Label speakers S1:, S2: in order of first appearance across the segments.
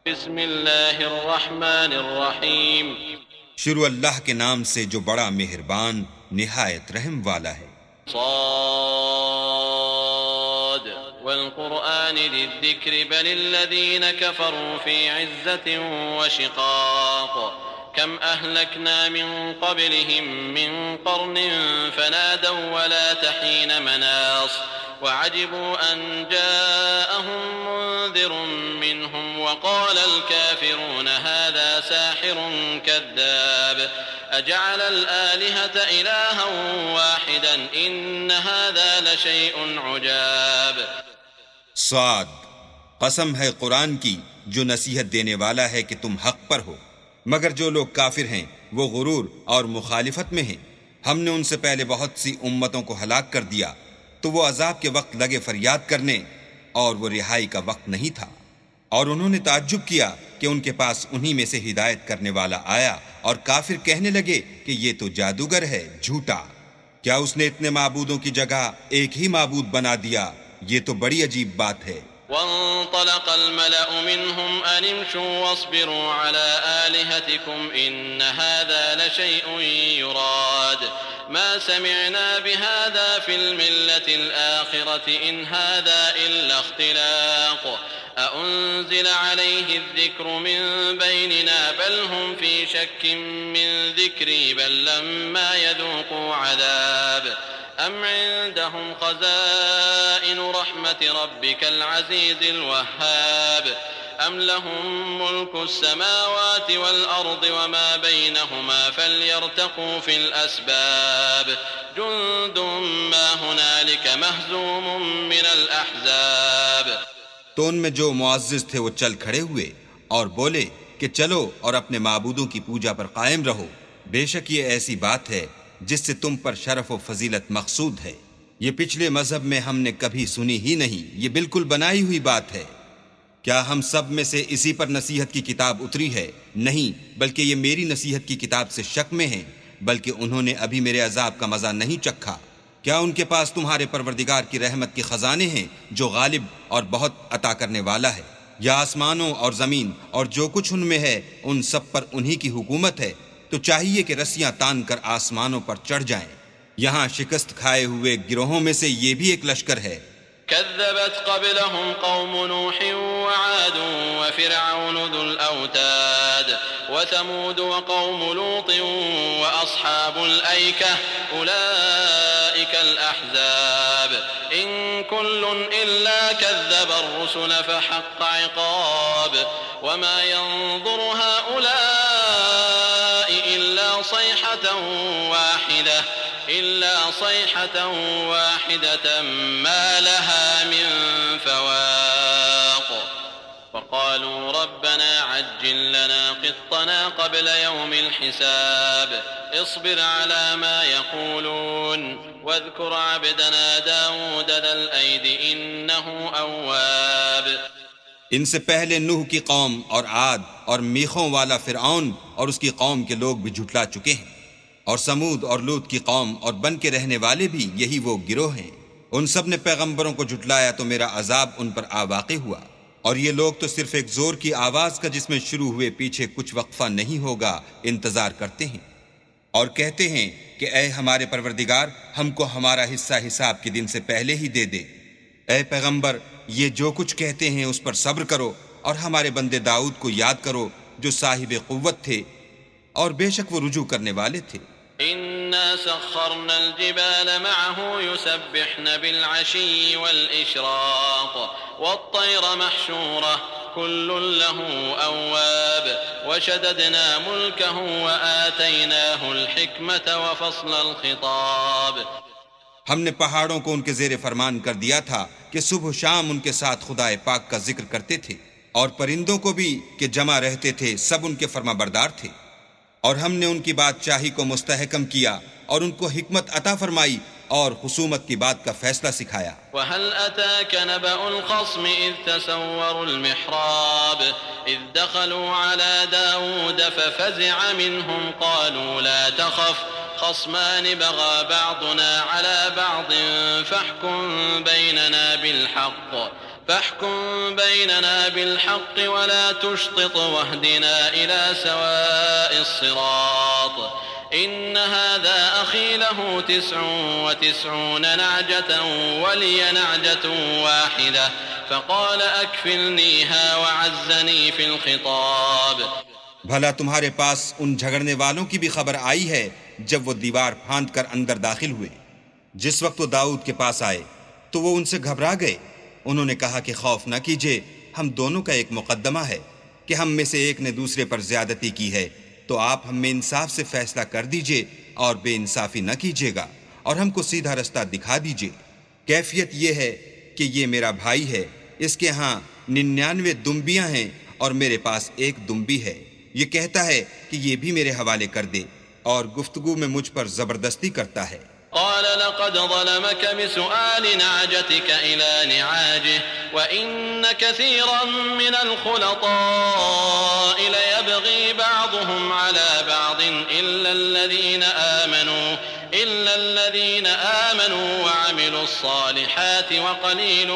S1: بسم اللہ الرحمن الرحیم
S2: شروع اللہ کے نام سے جو بڑا مہربان نہایت رحم والا ہے۔
S1: صاد والقرآن ذی الذکر بل الذین کفروا فی عزة وشقاق كم أهلكنا من قبلهم من قرن فنادوا ولا تحين مناص وعجبوا أن جاءهم منذر منهم وقال الكافرون هذا ساحر كذاب أجعل الآلهة إلها واحدا إن هذا لشيء عجاب۔
S2: صاد، قسم ہے قرآن کی جو نصیحت دینے والا ہے کہ تم حق پر ہو، مگر جو لوگ کافر ہیں وہ غرور اور مخالفت میں ہیں۔ ہم نے ان سے پہلے بہت سی امتوں کو ہلاک کر دیا تو وہ عذاب کے وقت لگے فریاد کرنے اور وہ رہائی کا وقت نہیں تھا، اور انہوں نے تعجب کیا کہ ان کے پاس انہی میں سے ہدایت کرنے والا آیا، اور کافر کہنے لگے کہ یہ تو جادوگر ہے جھوٹا، کیا اس نے اتنے معبودوں کی جگہ ایک ہی معبود بنا دیا؟ یہ تو بڑی عجیب بات ہے۔
S1: وانطلق الملأ منهم أن امشوا واصبروا على آلهتكم إن هذا لشيء يراد ما سمعنا بهذا في الملة الآخرة إن هذا إلا اختلاق أأنزل عليه الذكر من بيننا بل هم في شك من ذكري بل لما يذوقوا عذاب أم عندهم خزائن رحمة ربك العزيز الوهاب أم لهم ملك السماوات والأرض وما بينهما فليرتقوا في الأسباب جند ما هنالك مهزوم من الأحزاب۔
S2: تو ان میں جو معزز تھے وہ چل کھڑے ہوئے اور بولے کہ چلو اور اپنے معبودوں کی پوجا پر قائم رہو، بے شک یہ ایسی بات ہے جس سے تم پر شرف و فضیلت مقصود ہے، یہ پچھلے مذہب میں ہم نے کبھی سنی ہی نہیں، یہ بالکل بنائی ہوئی بات ہے۔ کیا ہم سب میں سے اسی پر نصیحت کی کتاب اتری ہے؟ نہیں، بلکہ یہ میری نصیحت کی کتاب سے شک میں ہیں، بلکہ انہوں نے ابھی میرے عذاب کا مزہ نہیں چکھا۔ کیا ان کے پاس تمہارے پروردگار کی رحمت کے خزانے ہیں جو غالب اور بہت عطا کرنے والا ہے، یا آسمانوں اور زمین اور جو کچھ ان میں ہے ان سب پر انہی کی حکومت ہے؟ تو چاہیے کہ رسیاں تان کر آسمانوں پر چڑھ جائیں۔ یہاں شکست کھائے ہوئے گروہوں میں سے یہ بھی ایک لشکر ہے۔
S1: كذبت قبلهم قوم نوح وعاد وفرعون ذو الأوتاد وثمود وقوم لوط وأصحاب الأيكة أولئك الأحزاب إن كل إلا كذب الرسل فحق عقاب وما ينظر هؤلاء إلا صيحة واحدة ما لها من فواق وقالوا ربنا عجل لنا قطنا قبل يوم الحساب اصبر على ما يقولون واذكر عبدنا داود ذا الأيد إنه أواب۔
S2: ان سے پہلے نوح کی قوم اور عاد اور میخوں والا فرعون اور اس کی قوم کے لوگ بھی جھٹلا چکے ہیں، اور سمود اور لوط کی قوم اور بن کے رہنے والے بھی یہی وہ گروہ ہیں۔ ان سب نے پیغمبروں کو جھٹلایا تو میرا عذاب ان پر واقع ہوا، اور یہ لوگ تو صرف ایک زور کی آواز کا جس میں شروع ہوئے پیچھے کچھ وقفہ نہیں ہوگا انتظار کرتے ہیں، اور کہتے ہیں کہ اے ہمارے پروردگار ہم کو ہمارا حصہ حساب کے دن سے پہلے ہی دے دے۔ اے پیغمبر یہ جو کچھ کہتے ہیں اس پر صبر کرو، اور ہمارے بندے داؤد کو یاد کرو جو صاحب قوت تھے اور بے شک وہ رجوع کرنے والے تھے۔
S1: إنا سخرنا الجبال معه يسبحن بالعشي والإشراق والطير محشورة كل له أواب وشددنا ملكه وآتيناه الحكمة وفصل الخطاب۔
S2: ہم نے پہاڑوں کو ان کے زیر فرمان کر دیا تھا کہ صبح و شام ان کے ساتھ خدائے پاک کا ذکر کرتے تھے، اور پرندوں کو بھی کہ جمع رہتے تھے سب ان کے فرما بردار تھے، اور ہم نے ان کی بادشاہی کو مستحکم کیا اور ان کو حکمت عطا فرمائی اور خصومت کی بات کا فیصلہ سکھایا۔
S1: وَهَلْ أَتَاكَ نَبَأُ الْخَصْمِ إِذْ تَسَوَّرُوا الْمِحْرَابَ إِذْ دَخَلُوا عَلَى دَاوُودَ فَفَزِعَ مِنْهُمْ قَالُوا لَا تَخَفْ خَصْمَانِ بَغَى بَعْضُنَا عَلَى بَعْضٍ فَاحْكُم بَيْنَنَا بِالْحَقِّ فاحكم بيننا بالحق ولا تشطط واهدنا إلى سواء الصراط إن هذا أخي له 99 نعجة ولي نعجة واحدة فقال أكفلنيها وعزني في الخطاب.
S2: بھلا تمہارے پاس ان جھگڑنے والوں کی بھی خبر آئی ہے جب وہ دیوار پھاند کر اندر داخل ہوئے؟ جس وقت وہ داؤد کے پاس آئے تو وہ ان سے گھبرا گئے. انہوں نے کہا کہ خوف نہ کیجیے، ہم دونوں کا ایک مقدمہ ہے کہ ہم میں سے ایک نے دوسرے پر زیادتی کی ہے، تو آپ ہم میں انصاف سے فیصلہ کر دیجئے اور بے انصافی نہ کیجیے گا اور ہم کو سیدھا رستہ دکھا دیجئے. کیفیت یہ ہے کہ یہ میرا بھائی ہے، اس کے ہاں 99 دمبیاں ہیں اور میرے پاس ایک دمبی ہے. یہ کہتا ہے کہ یہ بھی میرے حوالے کر دے اور گفتگو میں مجھ پر زبردستی کرتا ہے.
S1: قال لقد ظلمك بسؤال نعجتك إلى نعاجه وإن كثيرا من الخلطاء ليبغي بعضهم على بعض إلا الذين آمنوا وعملوا الصالحات وقليل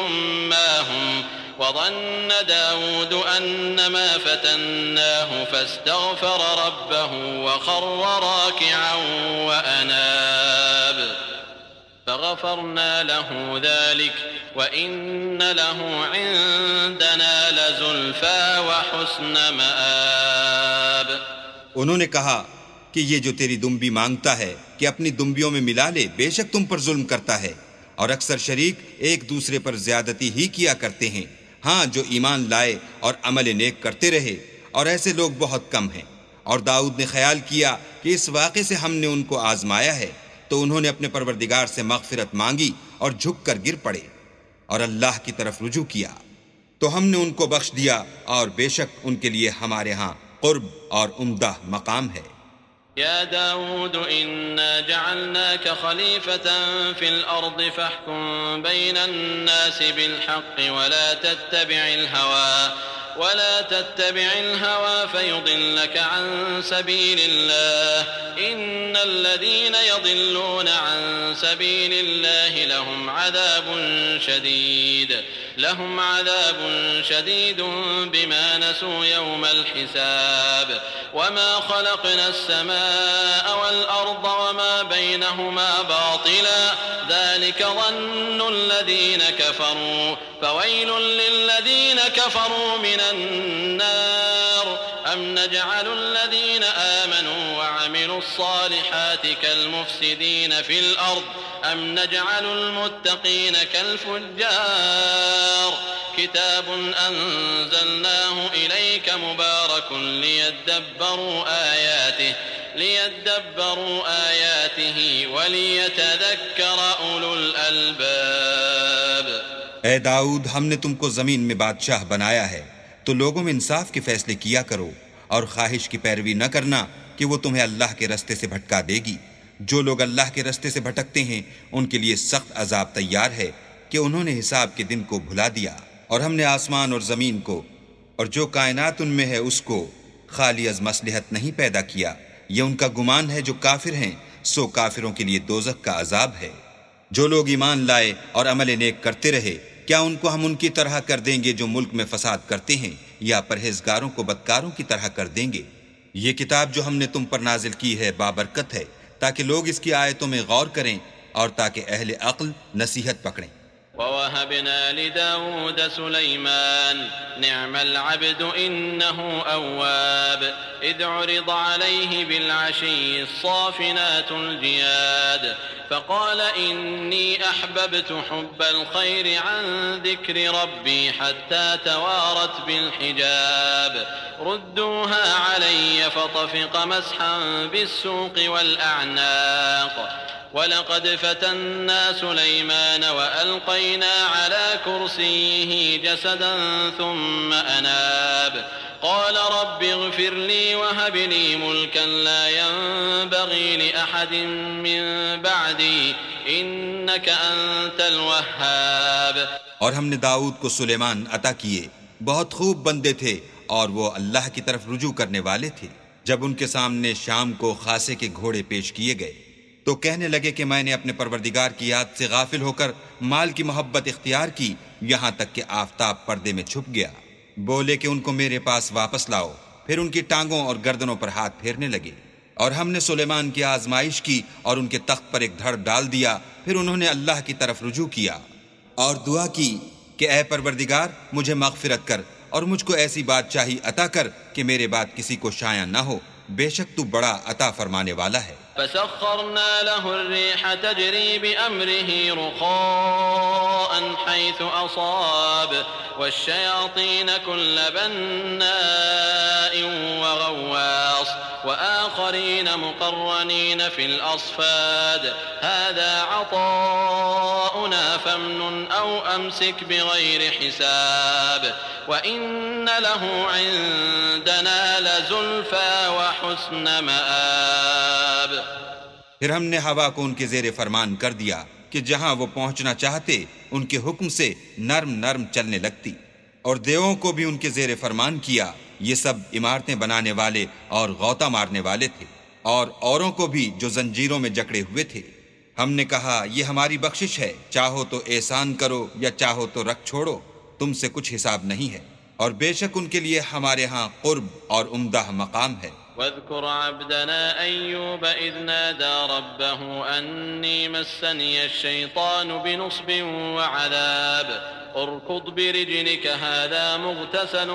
S1: ما هم وظن داود أنما فتناه فاستغفر ربه وخر راكعا وأناب فغفرنا له ذلك وإن له عندنا لزلفى وحسن مآب.
S2: انہوں نے کہا کہ یہ جو تیری دمبی مانگتا ہے کہ اپنی دمبیوں میں ملا لے، بے شک تم پر ظلم کرتا ہے اور اکثر شریک ایک دوسرے پر زیادتی ہی کیا کرتے ہیں. ہاں جو ایمان لائے اور عمل نیک کرتے رہے، اور ایسے لوگ بہت کم ہیں. اور داؤد نے خیال کیا کہ اس واقعے سے ہم نے ان کو آزمایا ہے، تو انہوں نے اپنے پروردگار سے مغفرت مانگی اور جھک کر گر پڑے اور اللہ کی طرف رجوع کیا، تو ہم نے ان کو بخش دیا، اور بے شک ان کے لیے ہمارے ہاں قرب اور عمدہ مقام ہے.
S1: يا داود إنا جعلناك خليفة في الأرض فاحكم بين الناس بالحق ولا تتبع الهوى فيضلك عن سبيل الله إن الذين يضلون عن سبيل الله لهم عذاب شديد بما نسوا يوم الحساب وما خلقنا السماء والأرض وما بينهما باطلا ذلك ظن الذين كفروا فويل للذين كفروا من النار أم نجعل الذين آمنوا وعملوا الصالحات كالمفسدين في الأرض أم نجعل المتقين كالفجار كتاب أنزلناه إليك مبارك ليدبروا آياته وليتذكر أولو الألباب.
S2: اے داؤد، ہم نے تم کو زمین میں بادشاہ بنایا ہے، تو لوگوں میں انصاف کے فیصلے کیا کرو اور خواہش کی پیروی نہ کرنا کہ وہ تمہیں اللہ کے رستے سے بھٹکا دے گی. جو لوگ اللہ کے رستے سے بھٹکتے ہیں ان کے لیے سخت عذاب تیار ہے کہ انہوں نے حساب کے دن کو بھلا دیا. اور ہم نے آسمان اور زمین کو اور جو کائنات ان میں ہے اس کو خالی از مصلحت نہیں پیدا کیا. یہ ان کا گمان ہے جو کافر ہیں، سو کافروں کے لیے دوزخ کا عذاب ہے. جو لوگ ایمان لائے اور عمل نیک کرتے رہے، کیا ان کو ہم ان کی طرح کر دیں گے جو ملک میں فساد کرتے ہیں، یا پرہیزگاروں کو بدکاروں کی طرح کر دیں گے؟ یہ کتاب جو ہم نے تم پر نازل کی ہے بابرکت ہے، تاکہ لوگ اس کی آیتوں میں غور کریں اور تاکہ اہل عقل نصیحت پکڑیں.
S1: ووهبنا لداود سليمان نعم العبد إنه أواب إذ عرض عليه بالعشي الصافنات الجياد فقال إني أحببت حب الخير عن ذكر ربي حتى توارت بالحجاب ردوها علي فطفق مسحا بالسوق والأعناق وَلَقَدْ فَتَنَّا سُلَيْمَانَ وَأَلْقَيْنَا عَلَى كُرْسِيِّهِ جَسَدًا ثُمَّ أَنَابَ قَالَ رَبِّ اغْفِرْ لِي وَهَبْ لِي مُلْكًا لَا يَنبَغِي لِأَحَدٍ مِّن بَعْدِي إِنَّكَ أَنتَ الْوَهَّابُ.
S2: اور ہم نے داؤد کو سلیمان عطا کیے، بہت خوب بندے تھے اور وہ اللہ کی طرف رجوع کرنے والے تھے. جب ان کے سامنے شام کو خاصے کے گھوڑے پیش کیے گئے تو کہنے لگے کہ میں نے اپنے پروردگار کی یاد سے غافل ہو کر مال کی محبت اختیار کی، یہاں تک کہ آفتاب پردے میں چھپ گیا۔ بولے کہ ان کو میرے پاس واپس لاؤ۔ پھر ان کی ٹانگوں اور گردنوں پر ہاتھ پھیرنے لگے۔ اور ہم نے سلیمان کی آزمائش کی اور ان کے تخت پر ایک دھڑ ڈال دیا۔ پھر انہوں نے اللہ کی طرف رجوع کیا اور دعا کی کہ اے پروردگار مجھے مغفرت کر اور مجھ کو ایسی بادشاہی عطا کر کہ میرے بعد کسی کو شایع نہ ہو، بے شک تو بڑا عطا فرمانے والا ہے۔
S1: فسخرنا له الريح تجري بأمره رخاء حيث أصاب والشياطين كل بناء وغواص وآخرين مقرنين في الأصفاد هذا عطاؤنا فامنن أو أمسك بغير حساب وإن له عندنا لزلفى وحسن مآب۔
S2: پھر ہم نے ہوا کو ان کے زیر فرمان کر دیا کہ جہاں وہ پہنچنا چاہتے ان کے حکم سے نرم نرم چلنے لگتی، اور دیووں کو بھی ان کے زیر فرمان کیا۔ یہ سب عمارتیں بنانے والے اور غوطہ مارنے والے تھے، اور اوروں کو بھی جو زنجیروں میں جکڑے ہوئے تھے۔ ہم نے کہا یہ ہماری بخشش ہے، چاہو تو احسان کرو یا چاہو تو رکھ چھوڑو، تم سے کچھ حساب نہیں ہے، اور بے شک ان کے لیے ہمارے ہاں قرب اور عمدہ مقام ہے۔
S1: واذكر عبدنا أيوب إذ نادى ربه أني مسني الشيطان بنصب وعذاب اركض برجلك هذا مغتسل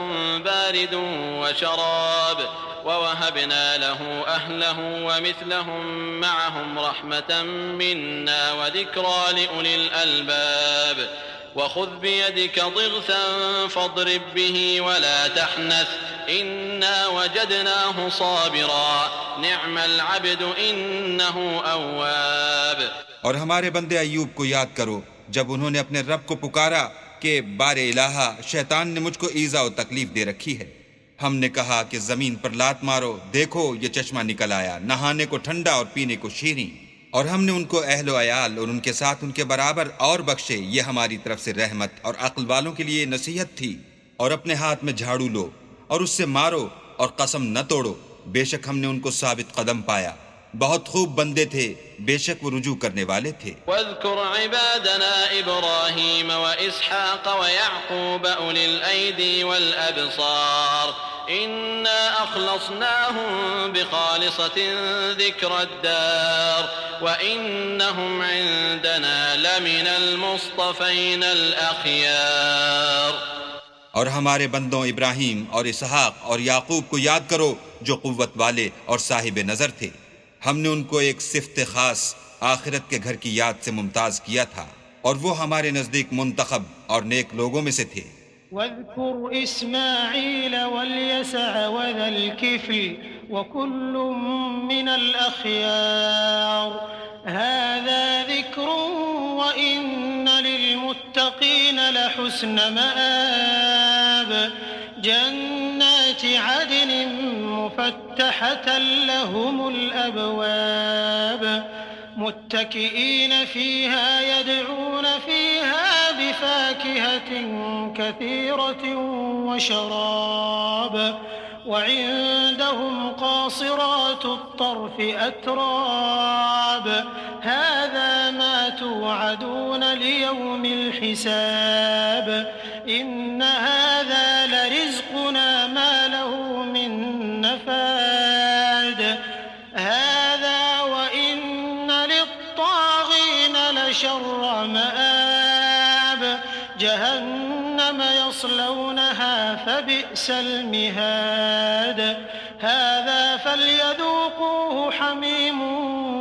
S1: بارد وشراب ووهبنا له أهله ومثلهم معهم رحمة منا وذكرى لأولي الألباب وخذ بيدك ضغثا فاضرب به ولا تحنث إنا وجدناه صابرا نعم العبد إنه أواب۔
S2: اور ہمارے بندے ایوب کو یاد کرو جب انہوں نے اپنے رب کو پکارا کہ بار الہا شیطان نے مجھ کو ایذا و تکلیف دے رکھی ہے۔ ہم نے کہا کہ زمین پر لات مارو، دیکھو یہ چشمہ نکل آیا، نہانے کو ٹھنڈا اور پینے کو شیریں، اور ہم نے ان کو اہل و عیال اور ان کے ساتھ ان کے برابر اور بخشے۔ یہ ہماری طرف سے رحمت اور عقل والوں کے لیے نصیحت تھی۔ اور اپنے ہاتھ میں جھاڑو لو اور اس سے مارو اور قسم نہ توڑو، بے شک ہم نے ان کو ثابت قدم پایا، بہت خوب بندے تھے، بے شک وہ رجوع کرنے والے تھے۔
S1: واذكر عبادنا إبراهيم وإسحاق ويعقوب أولي الأيدي والأبصار إنا أخلصناهم بخالصة ذكر الدار وإنهم عندنا لمن المصطفين الأخيار۔
S2: اور ہمارے بندوں ابراہیم اور اسحاق اور یعقوب کو یاد کرو جو قوت والے اور صاحب نظر تھے، ہم نے ان کو ایک صفت خاص آخرت کے گھر کی یاد سے ممتاز کیا تھا، اور وہ ہمارے نزدیک منتخب اور نیک لوگوں میں سے تھے۔
S3: واذكر إسماعيل واليسع وذا الكفل وكل من الأخيار هذا ذكر وإن للمتقين لحسن مآب جنات عدن مفتحة لهم الأبواب متكئين فيها يدعون فيها بفاكهة كثيرة وشراب وعندهم قاصرات الطرف أتراب هذا ما توعدون ليوم الحساب إن هذا لرزقنا ما له من نفاد هذا وإن للطاغين لشر مآب جهنم يصلونها فبئس المهاد هذا فليذوقوه حميم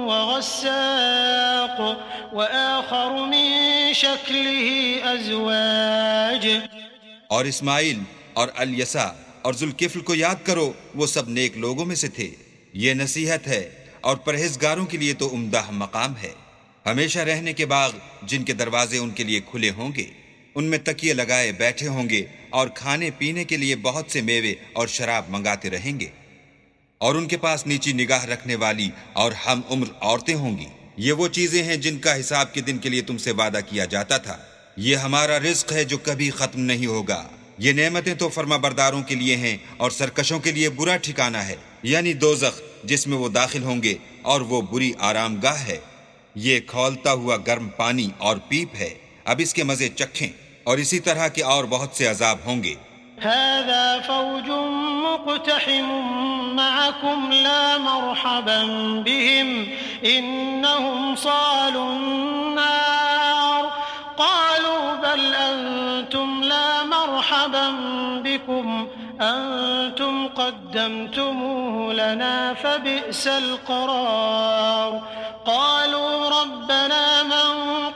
S3: وغساق وآخر من شكله أزواج۔
S2: اور اسماعیل اور الیسع اور ذوالکفل کو یاد کرو، وہ سب نیک لوگوں میں سے تھے۔ یہ نصیحت ہے اور پرہیزگاروں کے لیے تو عمدہ مقام ہے۔ ہمیشہ رہنے کے باغ جن کے دروازے ان کے لیے کھلے ہوں گے، ان میں تکیے لگائے بیٹھے ہوں گے، اور کھانے پینے کے لیے بہت سے میوے اور شراب منگاتے رہیں گے، اور ان کے پاس نیچی نگاہ رکھنے والی اور ہم عمر عورتیں ہوں گی۔ یہ وہ چیزیں ہیں جن کا حساب کے دن کے لیے تم سے وعدہ کیا جاتا تھا۔ یہ ہمارا رزق ہے جو کبھی ختم نہیں ہوگا۔ یہ نعمتیں تو فرما برداروں کے لیے ہیں، اور سرکشوں کے لیے برا ٹھکانہ ہے، یعنی دوزخ جس میں وہ داخل ہوں گے اور وہ بری آرام گاہ ہے۔ یہ کھولتا ہوا گرم پانی اور پیپ ہے، اب اس کے مزے چکھیں، اور اسی طرح کے اور بہت سے عذاب ہوں گے۔
S3: هذا فوج مقتحم معكم لا مرحبا بهم إنهم صالوا النار قالوا بل أنتم لا مرحبا بكم أنتم قدمتموه لنا فبئس القرار قالوا ربنا من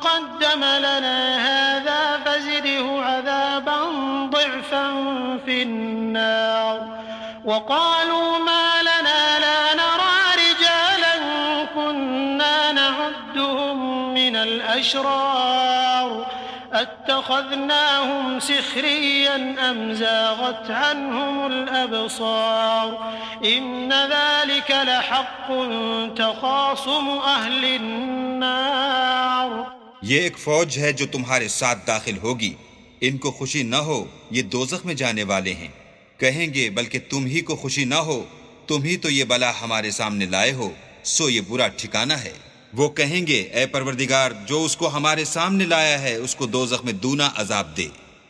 S3: قدم لنا هذا فزده عذابا ضعفا في النار وقالوا ما لنا لا نرى رجالا كنا نعدهم من الأشرار اتخذناهم سخريا أم زاغت عنهم الأبصار إن ذلك لحق تخاصم أهل النار۔
S2: یہ ایک فوج ہے جو تمہارے ساتھ داخل ہوگی، ان کو خوشی نہ ہو، یہ دوزخ میں جانے والے ہیں۔ کہیں گے بلکہ تم ہی کو خوشی نہ ہو، تم ہی تو یہ بلا ہمارے سامنے لائے ہو، سو یہ برا ٹھکانہ ہے۔ وہ کہیں گے اے پروردگار، جو اس کو ہمارے سامنے لایا ہے اس کو دوزخ میں دونا عذاب دے۔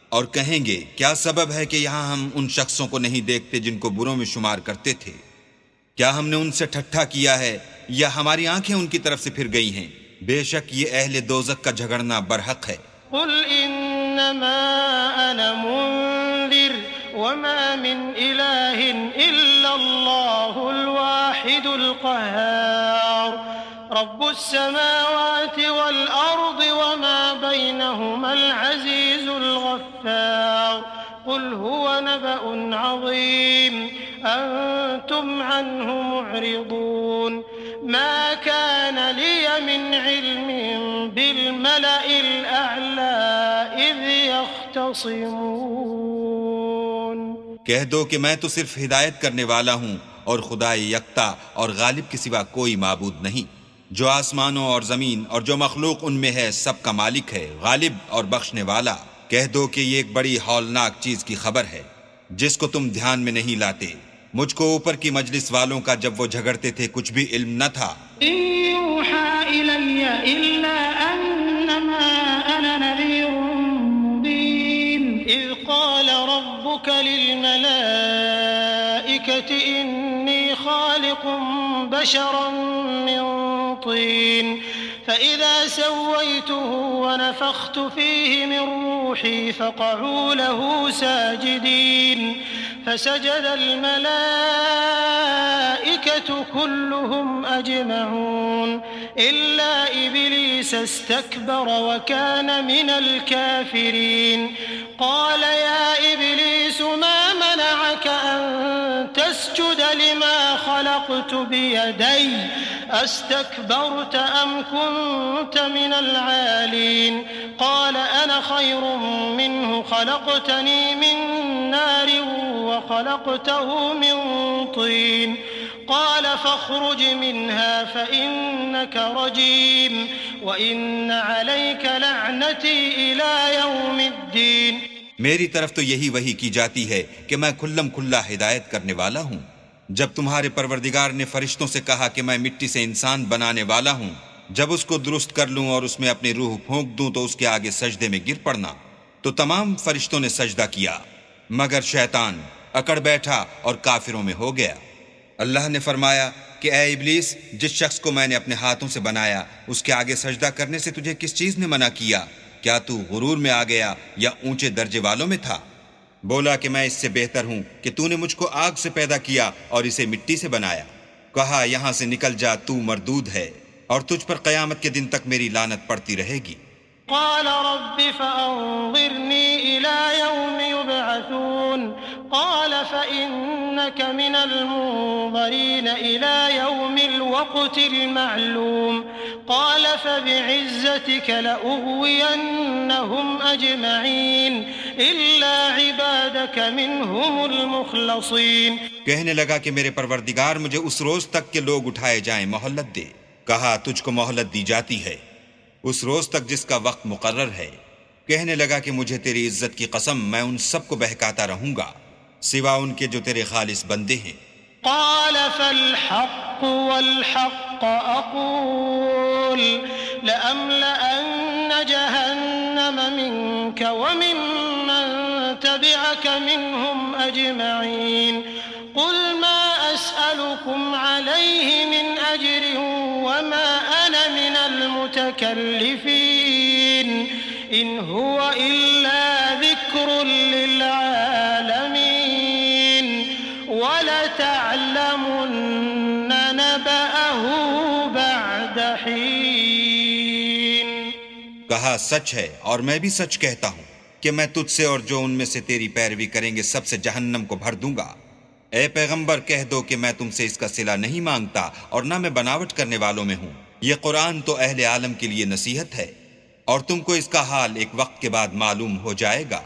S2: اور کہیں گے کیا سبب ہے کہ یہاں ہم ان شخصوں کو نہیں دیکھتے جن کو بروں میں شمار کرتے تھے؟ کیا ہم نے ان سے ٹھٹھا کیا ہے یا ہماری آنکھیں ان کی طرف سے پھر گئی ہیں؟ بے شک یہ اہل دوزخ کا جھگڑنا برحق ہے۔
S3: قل انما انا منذر وما من اله الا الله الواحد القهار رب السماوات والارض وما بينهما العزيز الغفار قل هو نبأ عظيم أنتم عنه معرضون ما كان لي من علم بالملأ الأعلى إذ يختصمون۔
S2: کہہ دو کہ میں تو صرف ہدایت کرنے والا ہوں اور خدا یکتا اور غالب کے سوا کوئی معبود نہیں، جو آسمانوں اور زمین اور جو مخلوق ان میں ہے سب کا مالک ہے، غالب اور بخشنے والا۔ کہہ دو کہ یہ ایک بڑی ہولناک چیز کی خبر ہے جس کو تم دھیان میں نہیں لاتے۔ مجھ کو اوپر کی مجلس والوں کا جب وہ جھگڑتے تھے کچھ بھی علم نہ تھا۔
S3: إن يوحى إلي إلا أنما أنا نذير مبين إذ قال ربك للملائكة إني خالق بشرا من طين فإذا سويته ونفخت فيه من روحي فقعوا له ساجدين فسجد الملائكة كلهم أجمعون إلا إبليس استكبر وكان من الكافرين قال يا إبليس ما منعك أن تسجد لما خلقت بيدي أستكبرت أم كنت من العالين قال أنا خير منه خلقتني من نار وخلقته من طين قال فاخرج منها فإنك رجيم وإن عليك لعنتي إلى يوم الدين۔
S2: میری طرف تو یہی وحی کی جاتی ہے کہ میں کھلم کھلا ہدایت کرنے والا ہوں۔ جب تمہارے پروردگار نے فرشتوں سے کہا کہ میں مٹی سے انسان بنانے والا ہوں، جب اس کو درست کر لوں اور اس میں اپنی روح پھونک دوں تو اس کے آگے سجدے میں گر پڑنا، تو تمام فرشتوں نے سجدہ کیا مگر شیطان اکڑ بیٹھا اور کافروں میں ہو گیا۔ اللہ نے فرمایا کہ اے ابلیس، جس شخص کو میں نے اپنے ہاتھوں سے بنایا اس کے آگے سجدہ کرنے سے تجھے کس چیز نے منع کیا؟ کیا تو غرور میں آ گیا یا اونچے درجے والوں میں تھا؟ بولا کہ میں اس سے بہتر ہوں کہ تو نے مجھ کو آگ سے پیدا کیا اور اسے مٹی سے بنایا۔ کہا یہاں سے نکل جا، تو مردود ہے اور تجھ پر قیامت کے دن تک میری لعنت پڑتی رہے گی۔
S3: قال رب فأنظرني إلى يوم يبعثون قال فإنك من المنظرين إلى يوم الوقت المعلوم قال فبعزتك لأغوينهم أجمعين إلا عبادك منهم المخلصين۔
S2: کہنے لگا کہ میرے پروردگار مجھے اس روز تک کہ لوگ اٹھائے جائیں مہلت دے۔ کہا تجھ کو مہلت دی جاتی ہے اس روز تک جس کا وقت مقرر ہے۔ کہنے لگا کہ مجھے تیری عزت کی قسم میں ان سب کو بہکاتا رہوں گا سوا ان کے جو تیرے خالص بندے ہیں۔
S3: قال فالحق والحق الحق أقول لأملأن جهنم منك وممن تبعك منهم أجمعين قل ما أسألكم عليه من أجر وما أنا من المتكلفين إن هو إلا ذكر للعالمين وَلَتَعْلَمُنَّ نَبَأَهُ بَعْدَ حِينٍ۔
S2: کہا سچ ہے اور میں بھی سچ کہتا ہوں کہ میں تجھ سے اور جو ان میں سے تیری پیروی کریں گے سب سے جہنم کو بھر دوں گا۔ اے پیغمبر کہہ دو کہ میں تم سے اس کا صلہ نہیں مانگتا اور نہ میں بناوٹ کرنے والوں میں ہوں۔ یہ قرآن تو اہل عالم کے لیے نصیحت ہے اور تم کو اس کا حال ایک وقت کے بعد معلوم ہو جائے گا۔